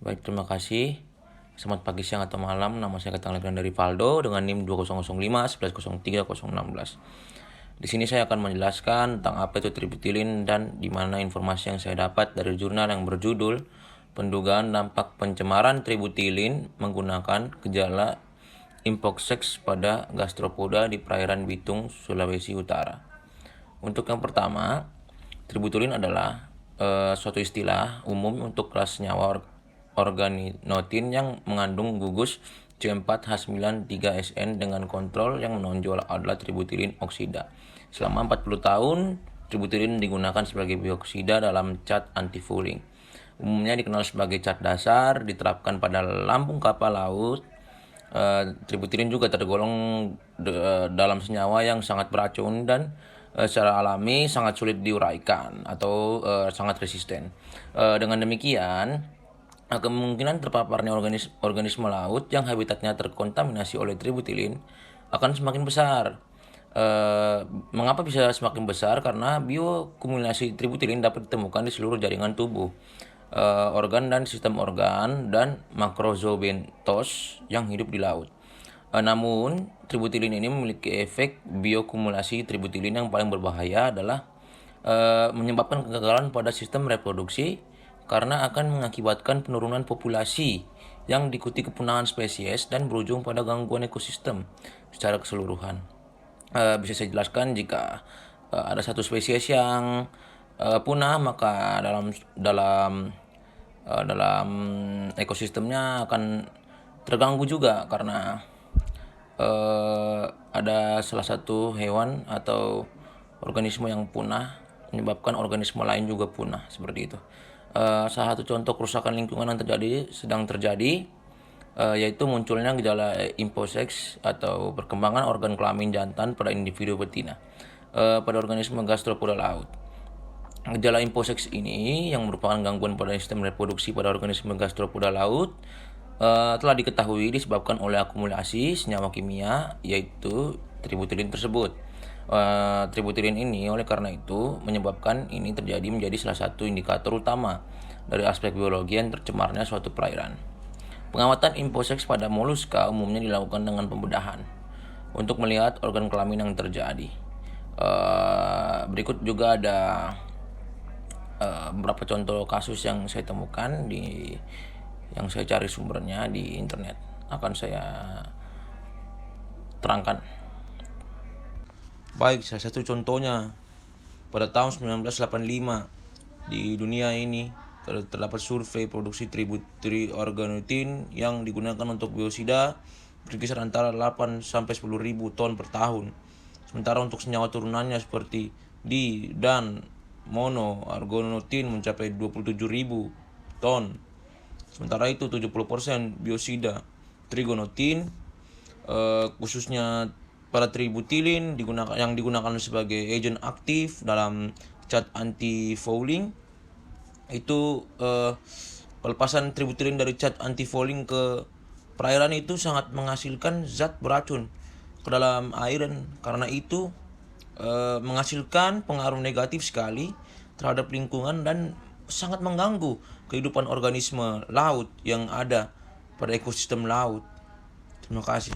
Baik, terima kasih. Selamat pagi, siang, atau malam. Nama saya Ketang Legran dari Valdo dengan NIM 2005 1103 016. Di sini saya akan menjelaskan tentang apa itu tributilin dan di mana informasi yang saya dapat dari jurnal yang berjudul Pendugaan Dampak Pencemaran Tributilin Menggunakan Gejala Impoxex pada Gastropoda di Perairan Bitung, Sulawesi Utara. Untuk yang pertama, tributulin adalah suatu istilah umum untuk kelas senyawa organotin yang mengandung gugus C4H93SN dengan kontrol yang menonjol adalah tributilin oksida. Selama 40 tahun, tributilin digunakan sebagai bioksida dalam cat anti-fouling. Umumnya dikenal sebagai cat dasar, diterapkan pada lambung kapal laut. Tributilin juga tergolong dalam senyawa yang sangat beracun dan secara alami sangat sulit diuraikan atau sangat resisten. Dengan demikian, kemungkinan terpaparnya organisme laut yang habitatnya terkontaminasi oleh tributilin akan semakin besar. Mengapa bisa semakin besar? Karena biokumulasi tributilin dapat ditemukan di seluruh jaringan tubuh, organ dan sistem organ dan makrozobentos yang hidup di laut. Namun, tributilin ini memiliki efek biokumulasi. Tributilin yang paling berbahaya adalah menyebabkan kegagalan pada sistem reproduksi karena akan mengakibatkan penurunan populasi yang diikuti kepunahan spesies dan berujung pada gangguan ekosistem secara keseluruhan. Bisa saya jelaskan jika ada satu spesies yang punah, maka dalam ekosistemnya akan terganggu juga karena ada salah satu hewan atau organisme yang punah menyebabkan organisme lain juga punah, seperti itu. Salah satu contoh kerusakan lingkungan yang sedang terjadi yaitu munculnya gejala imposex atau perkembangan organ kelamin jantan pada individu betina pada organisme gastropoda laut. Gejala imposex ini yang merupakan gangguan pada sistem reproduksi pada organisme gastropoda laut telah diketahui disebabkan oleh akumulasi senyawa kimia yaitu tributilin tersebut. Tributilin ini oleh karena itu menyebabkan ini terjadi menjadi salah satu indikator utama dari aspek biologi yang tercemarnya suatu perairan. Pengamatan imposex pada moluska umumnya dilakukan dengan pembedahan untuk melihat organ kelamin yang terjadi. Berikut juga ada beberapa contoh kasus yang saya temukan yang saya cari sumbernya di internet, akan saya terangkan. Baik, salah satu contohnya pada tahun 1985 di dunia ini terdapat survei produksi triorganotin yang digunakan untuk biosida berkisar antara 8 sampai 10 ribu ton per tahun. Sementara untuk senyawa turunannya seperti di dan monoargonotin mencapai 27 ribu ton. Sementara itu 70% biosida trigonotin khususnya pada tributilin yang digunakan sebagai agent aktif dalam cat anti-fouling itu pelepasan tributilin dari cat anti-fouling ke perairan itu sangat menghasilkan zat beracun ke dalam air, dan karena itu menghasilkan pengaruh negatif sekali terhadap lingkungan dan sangat mengganggu kehidupan organisme laut yang ada pada ekosistem laut. Terima kasih.